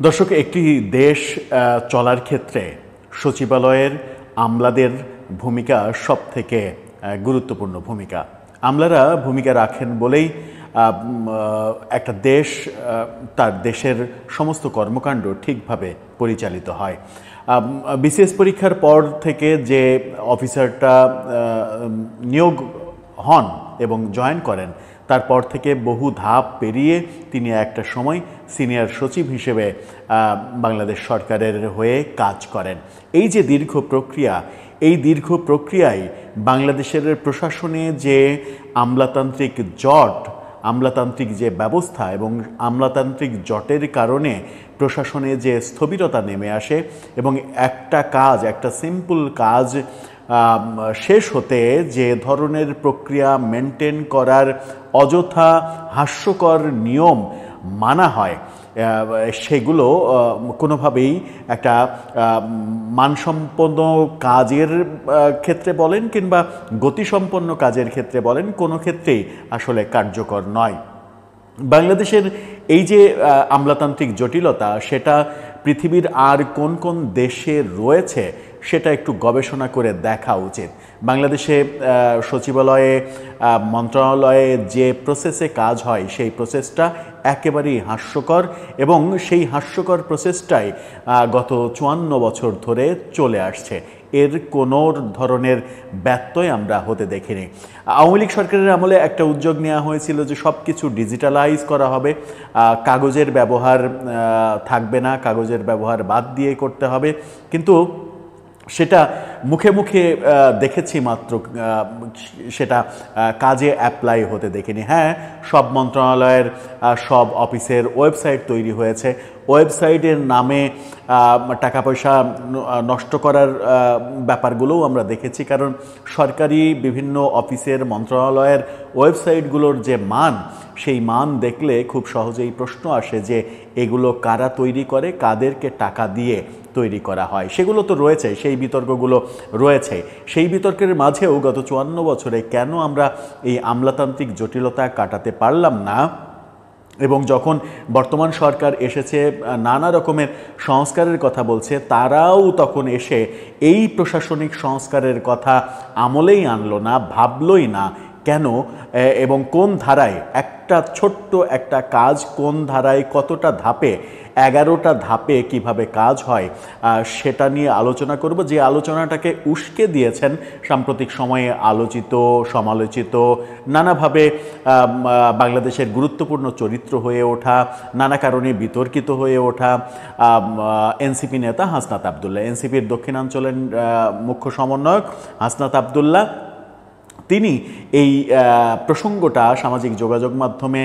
দর্শক, একটি দেশ চলার ক্ষেত্রে সচিবালয়ের আমলাদের ভূমিকা সবথেকে গুরুত্বপূর্ণ ভূমিকা। আমলারা ভূমিকা রাখেন বলেই একটা দেশ তার দেশের সমস্ত কর্মকাণ্ড ঠিকভাবে পরিচালিত হয়। বিসিএস পরীক্ষার পর থেকে যে অফিসারটা নিয়োগ হন এবং জয়েন করেন, তারপর থেকে বহু ধাপ পেরিয়ে তিনি একটা সময় সিনিয়র সচিব হিসেবে বাংলাদেশ সরকারের হয়ে কাজ করেন। এই যে দীর্ঘ প্রক্রিয়া, এই দীর্ঘ প্রক্রিয়ায় বাংলাদেশের প্রশাসনে যে আমলাতান্ত্রিক জট, আমলাতান্ত্রিক যে ব্যবস্থা এবং আমলাতান্ত্রিক জটের কারণে প্রশাসনে যে স্থবিরতা নেমে আসে এবং একটা কাজ, একটা সিম্পল কাজ শেষ হতে যে ধরনের প্রক্রিয়া মেনটেন করার অযথা হাস্যকর নিয়ম মানা হয়, সেগুলো কোনোভাবেই একটা মানসম্পন্ন কাজের ক্ষেত্রে বলেন কিংবা গতিসম্পন্ন কাজের ক্ষেত্রে বলেন, কোনো ক্ষেত্রেই আসলে কার্যকর নয়। বাংলাদেশের এই যে আমলাতান্ত্রিক জটিলতা, সেটা পৃথিবীর আর কোন কোন দেশে রয়েছে সেটা একটু গবেষণা করে দেখা উচিত। বাংলাদেশে সচিবালয়ে, মন্ত্রণালয়ে যে প্রসেসে কাজ হয় সেই প্রসেসটা একেবারেই হাস্যকর এবং সেই হাস্যকর প্রসেসটাই গত 54 বছর ধরে চলে আসছে। এর কোনো ধরনের ব্যত্যয় আমরা হতে দেখিনি। আওয়ামী লীগ সরকারের আমলে একটা উদ্যোগ নেওয়া হয়েছিল যে সব কিছু ডিজিটালাইজ করা হবে, কাগজের ব্যবহার থাকবে না, কাগজের ব্যবহার বাদ দিয়ে করতে হবে, কিন্তু সেটা মুখে মুখে দেখেছি মাত্র, সেটা কাজে অ্যাপ্লাই হতে দেখিনি। হ্যাঁ, সব মন্ত্রণালয়ের সব অফিসের ওয়েবসাইট তৈরি হয়েছে, ওয়েবসাইটের নামে টাকা পয়সা নষ্ট করার ব্যাপারগুলোও আমরা দেখেছি। কারণ সরকারি বিভিন্ন অফিসের, মন্ত্রণালয়ের ওয়েবসাইটগুলোর যে মান, সেই মান দেখলে খুব সহজেই প্রশ্ন আসে যে এগুলো কারা তৈরি করে, কাদেরকে টাকা দিয়ে তৈরি করা হয়। সেগুলো তো রয়েছে, সেই বিতর্কগুলো রয়েছে। সেই বিতর্কের মাঝেও গত 54 বছরে কেন আমরা এই আমলাতান্ত্রিক জটিলতা কাটাতে পারলাম না, এবং যখন বর্তমান সরকার এসেছে নানা রকমের সংস্কারের কথা বলছে, তারাও তখন এসে এই প্রশাসনিক সংস্কারের কথা আমলেই আনলো না, ভাবলই না কেন এবং কোন ধারায় একটা ছোট্ট একটা কাজ, কোন ধারায় কতটা ধাপে, 11টা ধাপে কিভাবে কাজ হয় সেটা নিয়ে আলোচনা করব। যে আলোচনাটাকে উস্কে দিয়েছেন সাম্প্রতিক সময়ে আলোচিত, সমালোচিত, নানাভাবে বাংলাদেশের গুরুত্বপূর্ণ চরিত্র হয়ে ওঠা, নানা কারণে বিতর্কিত হয়ে ওঠা এনসিপি নেতা হাসনাত আবদুল্লাহ, এনসিপির দক্ষিণাঞ্চলের মুখ্য সমন্বয়ক হাসনাত আবদুল্লাহ। তিনি এই প্রসঙ্গটা সামাজিক যোগাযোগ মাধ্যমে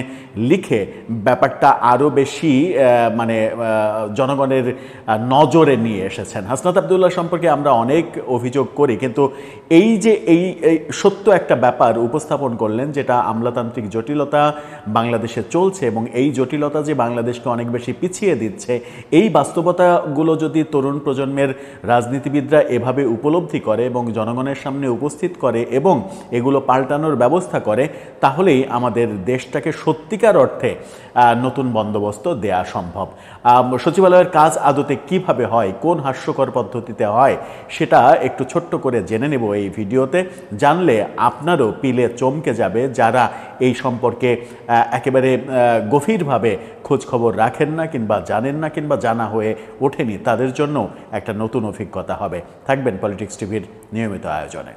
লিখে ব্যাপারটা আরও বেশি জনগণের নজরে নিয়ে এসেছেন। হাসনাত আবদুল্লাহ সম্পর্কে আমরা অনেক অভিযোগ করি, কিন্তু এই যে এই সত্য একটা ব্যাপার উপস্থাপন করলেন, যেটা আমলাতান্ত্রিক জটিলতা বাংলাদেশে চলছে এবং এই জটিলতা যে বাংলাদেশকে অনেক বেশি পিছিয়ে দিচ্ছে, এই বাস্তবতাগুলো যদি তরুণ প্রজন্মের রাজনীতিবিদরা এভাবে উপলব্ধি করে এবং জনগণের সামনে উপস্থিত করে এবং এগুলো পাল্টানোর ব্যবস্থা করে, তাহলেই আমাদের দেশটাকে সত্যিকার অর্থে নতুন বন্দোবস্ত দেয়া সম্ভব। সচিবালয়ের কাজ আদতে কিভাবে হয়, কোন হাস্যকর পদ্ধতিতে হয়, সেটা একটু ছোট্ট করে জেনে নেব এই ভিডিওতে। জানলে আপনারও পিলে চমকে যাবে, যারা এই সম্পর্কে একেবারে গভীরভাবে খোঁজখবর রাখেন না কিংবা জানেন না কিংবা জানা হয়ে ওঠেনি, তাদের জন্য একটা নতুন অভিজ্ঞতা হবে। থাকবেন পলিটিক্স টিভির নিয়মিত আয়োজনে।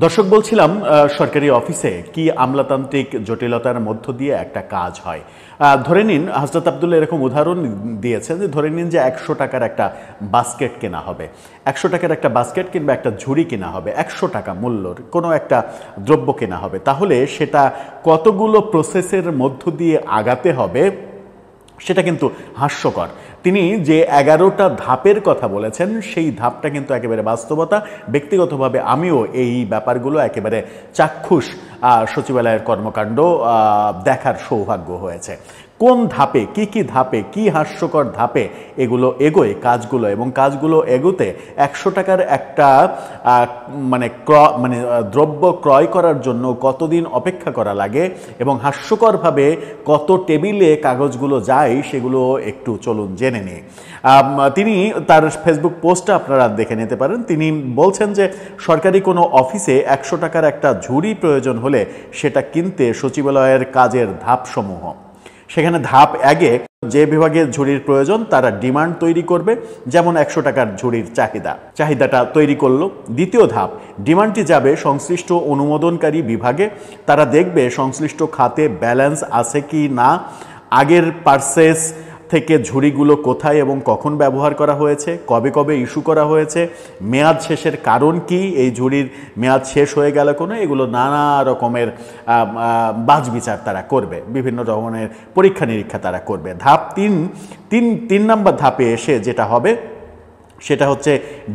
দর্শক, বলছিলাম সরকারি অফিসে কি আমলাতান্ত্রিক জটিলতার মধ্য দিয়ে একটা কাজ হয়। ধরে নিন, হাসনাত আবদুল্লাহ এরকম উদাহরণ দিয়েছেন যে ধরে নিন যে 100 টাকার একটা বাস্কেট কেনা হবে, 100 টাকার একটা বাস্কেট কিংবা একটা ঝুড়ি কেনা হবে, 100 টাকা মূল্যর কোনো একটা দ্রব্য কেনা হবে। তাহলে সেটা কতগুলো প্রসেসের মধ্য দিয়ে আগাতে হবে সেটা কিন্তু হাস্যকর। তিনি যে 11টা ধাপের কথা বলেছেন, সেই ধাপটা কিন্তু একেবারে বাস্তবতা। ব্যক্তিগতভাবে আমিও এই ব্যাপারগুলো একেবারে চাক্ষুষ সচিবালয়ের কর্মকাণ্ড দেখার সৌভাগ্য হয়েছে। কোন ধাপে কি ধাপে কি হাস্যকর ধাপে এগুলো এগোয় কাজগুলো, এবং কাজগুলো এগোতে 100 টাকার একটা দ্রব্য ক্রয় করার জন্য কতদিন অপেক্ষা করা লাগে এবং হাস্যকরভাবে কত টেবিলে কাগজগুলো যায় সেগুলো একটু চলুন জেনে নিই। তিনি তার ফেসবুক পোস্টটা আপনারা দেখে নিতে পারেন। তিনি বলছেন যে সরকারি কোনো অফিসে 100 টাকার একটা ঝুড়ি প্রয়োজন হলে সেটা কিনতে সচিবালয়ের কাজের ধাপসমূহ। সেখানে ধাপ 1-এ যে বিভাগে ঝুড়ির প্রয়োজন তারা ডিমান্ড তৈরি করবে, যেমন 100 টাকার ঝুড়ির চাহিদাটা তৈরি করলো। দ্বিতীয় ধাপ, ডিমান্ডটি যাবে সংশ্লিষ্ট অনুমোদনকারী বিভাগে। তারা দেখবে সংশ্লিষ্ট খাতে ব্যালেন্স আছে কি না, আগের পারচেজ থেকে ঝুড়িগুলো কোথায় এবং কখন ব্যবহার করা হয়েছে, কবে কবে ইস্যু করা হয়েছে, মেয়াদ শেষের কারণ কি, এই ঝুড়ির মেয়াদ শেষ হয়ে গেল কোনো, এগুলো নানা রকমের বাছবিচার তারা করবে, বিভিন্ন ধরনের পরীক্ষা নিরীক্ষা তারা করবে। ধাপ 3 নম্বর ধাপে এসে যেটা হবে সেটা হচ্ছে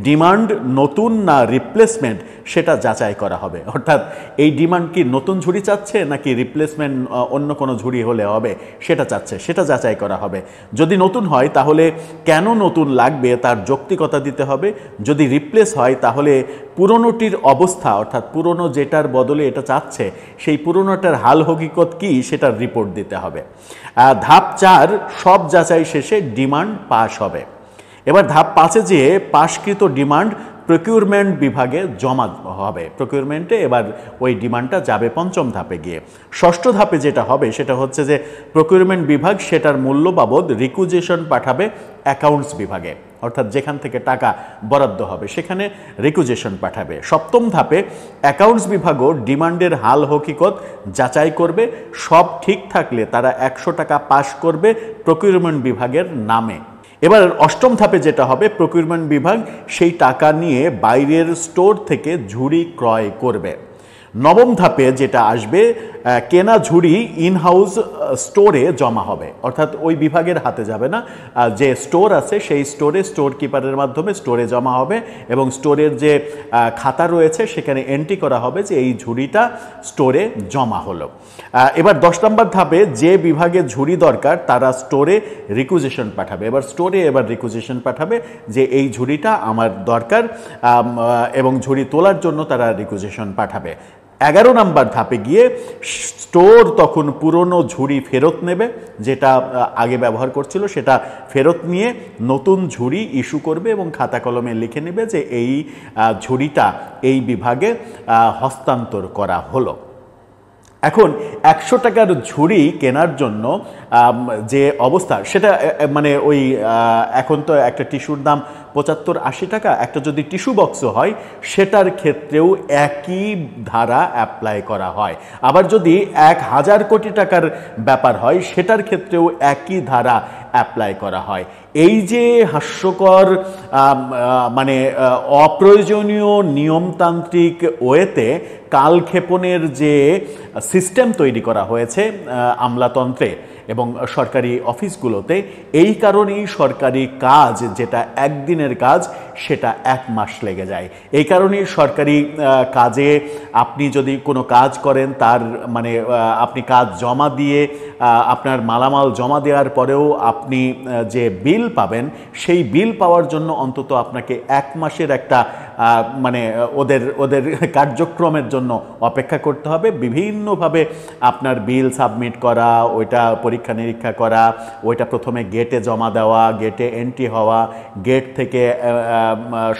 ডিমান্ড নতুন না রিপ্লেসমেন্ট সেটা যাচাই করা হবে। অর্থাৎ এই ডিমান্ড কি নতুন ঝুড়ি চাচ্ছে নাকি রিপ্লেসমেন্ট অন্য কোনো ঝুড়ি হলে হবে সেটা চাচ্ছে, সেটা যাচাই করা হবে। যদি নতুন হয় তাহলে কেন নতুন লাগবে তার যৌক্তিকতা দিতে হবে। যদি রিপ্লেস হয় তাহলে পুরনোটির অবস্থা, অর্থাৎ পুরনো যেটার বদলে এটা চাচ্ছে সেই পুরনোটার হাল হকিকত কি সেটার রিপোর্ট দিতে হবে। ধাপ 4, সব যাচাই শেষে ডিমান্ড পাস হবে। এবার ধাপ 5-এ যেয়ে পাশকৃত ডিমান্ড প্রকিউরমেন্ট বিভাগে জমা হবে। প্রকিউরমেন্টে এবার ওই ডিমান্ডটা যাবে 5ম ধাপে গিয়ে। 6ষ্ঠ ধাপে যেটা হবে সেটা হচ্ছে যে প্রকিউরমেন্ট বিভাগ সেটার মূল্য বাবদ রিকুইজিশন পাঠাবে অ্যাকাউন্টস বিভাগে, অর্থাৎ যেখান থেকে টাকা বরাদ্দ হবে সেখানে রিকুইজিশন পাঠাবে। 7ম ধাপে অ্যাকাউন্টস বিভাগও ডিমান্ডের হাল হকিকত যাচাই করবে। সব ঠিক থাকলে তারা 100 টাকা পাস করবে প্রকিউরমেন্ট বিভাগের নামে। এবার 8ম ধাপে যেটা হবে, প্রকিউরমেন্ট বিভাগ সেই টাকা নিয়ে বাইরের স্টোর থেকে ঝুড়ি ক্রয় করবে। 9ম ধাপে যেটা আসবে, কেনা ঝুড়ি ইনহাউস স্টোরে জমা হবে, অর্থাৎ ওই বিভাগের হাতে যাবে না, যে স্টোর আছে সেই স্টোরে স্টোর কিপারের মাধ্যমে স্টোরে জমা হবে এবং স্টোরের যে খাতা রয়েছে সেখানে এন্ট্রি করা হবে যে এই ঝুড়িটা স্টোরে জমা হলো। এবার 10 নম্বর ধাপে যে বিভাগে ঝুড়ি দরকার তারা স্টোরে রিকুইজিশন পাঠাবে। এবার স্টোরে রিকুইজিশন পাঠাবে যে এই ঝুড়িটা আমার দরকার এবং ঝুড়ি তোলার জন্য তারা রিকুইজিশন পাঠাবে। 11 নম্বর ধাপে গিয়ে স্টোর তখন পুরনো ঝুড়ি ফেরত নেবে, যেটা আগে ব্যবহার করছিল সেটা ফেরত নিয়ে নতুন ঝুড়ি ইস্যু করবে এবং খাতা কলমে লিখে নেবে যে এই ঝুড়িটা এই বিভাগে হস্তান্তর করা হলো। এখন 100 টাকার ঝুড়ি কেনার জন্য যে অবস্থা সেটা ওই এখন তো একটা টিস্যুর দাম 75-80 টাকা, একটা যদি টিস্যু বক্সও হয় সেটার ক্ষেত্রেও একই ধারা অ্যাপ্লাই করা হয়। আবার যদি 1000 কোটি টাকার ব্যাপার হয় সেটার ক্ষেত্রেও একই ধারা অ্যাপ্লাই করা হয়। এই যে হাস্যকর অপ্রয়োজনীয় নিয়মতান্ত্রিক ওয়েতে কালক্ষেপণের যে সিস্টেম তৈরি করা হয়েছে আমলাতন্ত্রে এবং সরকারি অফিসগুলোতে, এই কারণেই সরকারি কাজ যেটা একদিনের কাজ সেটা 1 মাস লেগে যায়। এই কারণেই সরকারি কাজে আপনি যদি কোনো কাজ করেন তার আপনি কাজ জমা দিয়ে আপনার মালামাল জমা দেওয়ার পরেও আপনি যে বিল পাবেন সেই বিল পাওয়ার জন্য অন্তত আপনাকে 1 মাসের একটা ওদের কার্যক্রমের জন্য অপেক্ষা করতে হবে। বিভিন্নভাবে আপনার বিল সাবমিট করা, ওইটা পরীক্ষা নিরীক্ষা করা, ওইটা প্রথমে গেটে জমা দেওয়া, গেটে এন্ট্রি হওয়া, গেট থেকে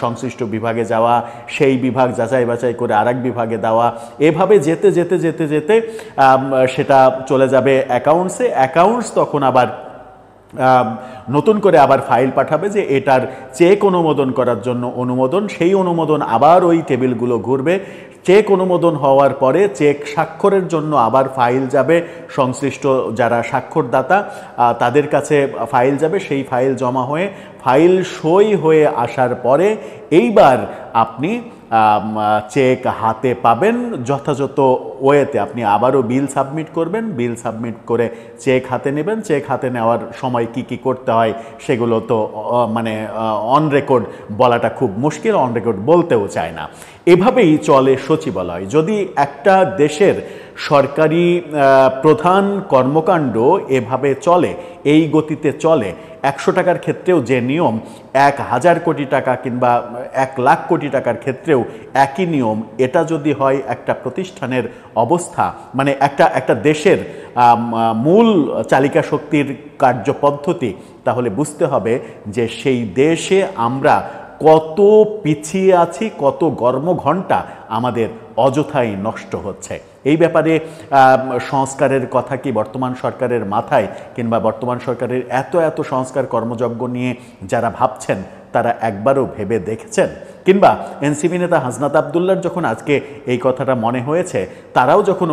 সংশ্লিষ্ট বিভাগে যাওয়া, সেই বিভাগ যাচাই বাছাই করে আরেক বিভাগে দেওয়া, এভাবে যেতে যেতে যেতে যেতে সেটা চলে যাবে অ্যাকাউন্টসে। অ্যাকাউন্টস তখন আবার নতুন করে আবার ফাইল পাঠাবে যে এটার চেক অনুমোদন করার জন্য অনুমোদন, সেই অনুমোদন আবার ওই টেবিলগুলো ঘুরবে। চেক অনুমোদন হওয়ার পরে চেক স্বাক্ষরের জন্য আবার ফাইল যাবে, সংশ্লিষ্ট যারা স্বাক্ষরদাতা তাদের কাছে ফাইল যাবে, সেই ফাইল জমা হয়ে ফাইল সই হয়ে আসার পরে এইবার আপনি চেক হাতে পাবেন। যথাযথ ওয়েতে আপনি আবারও বিল সাবমিট করবেন, বিল সাবমিট করে চেক হাতে নেবেন। চেক হাতে নেওয়ার সময় কি কি করতে হয় সেগুলো তো অন রেকর্ড বলাটা খুব মুশকিল, অন রেকর্ড বলতেও চায় না। এভাবেই চলে সচিবালয়। যদি একটা দেশের সরকারি প্রধান কর্মকাণ্ড এভাবে চলে, এই গতিতে চলে, 100 টাকার ক্ষেত্রেও যে নিয়ম 1000 কোটি টাকা কিংবা 1 লাখ কোটি টাকার ক্ষেত্রেও একই নিয়ম, এটা যদি হয় একটা প্রতিষ্ঠানের অবস্থা, মানে একটা দেশের মূল চালিকা শক্তির কার্যপদ্ধতি, তাহলে বুঝতে হবে যে সেই দেশে আমরা কত পিছিয়ে আছি, কত কর্মঘণ্টা আমাদের অযথাই নষ্ট হচ্ছে। এই ব্যাপারে সংস্কারের কথা কি বর্তমান সরকারের মাথায়, কিংবা বর্তমান সরকারের এত সংস্কার কর্মযজ্ঞ নিয়ে যারা ভাবছেন তারা একবারও ভেবে দেখেছেন? কিংবা এনসিপি নেতা হাসনাত আবদুল্লাহর যখন আজকে এই কথাটা মনে হয়েছে, তারাও যখন